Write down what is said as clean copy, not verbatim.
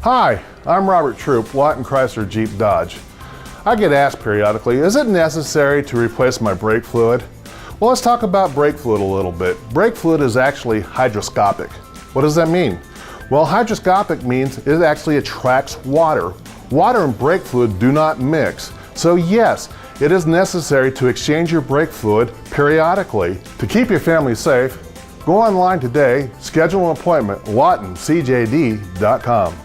Hi, I'm Robert Troop, Lawton Chrysler Jeep Dodge. I get asked periodically, is it necessary to replace my brake fluid? Well, let's talk about brake fluid a little bit. Brake fluid is actually hydroscopic. What does that mean? Well, hydroscopic means it actually attracts water. Water and brake fluid do not mix. So yes, it is necessary to exchange your brake fluid periodically. To keep your family safe, go online today, schedule an appointment, LawtonCJD.com.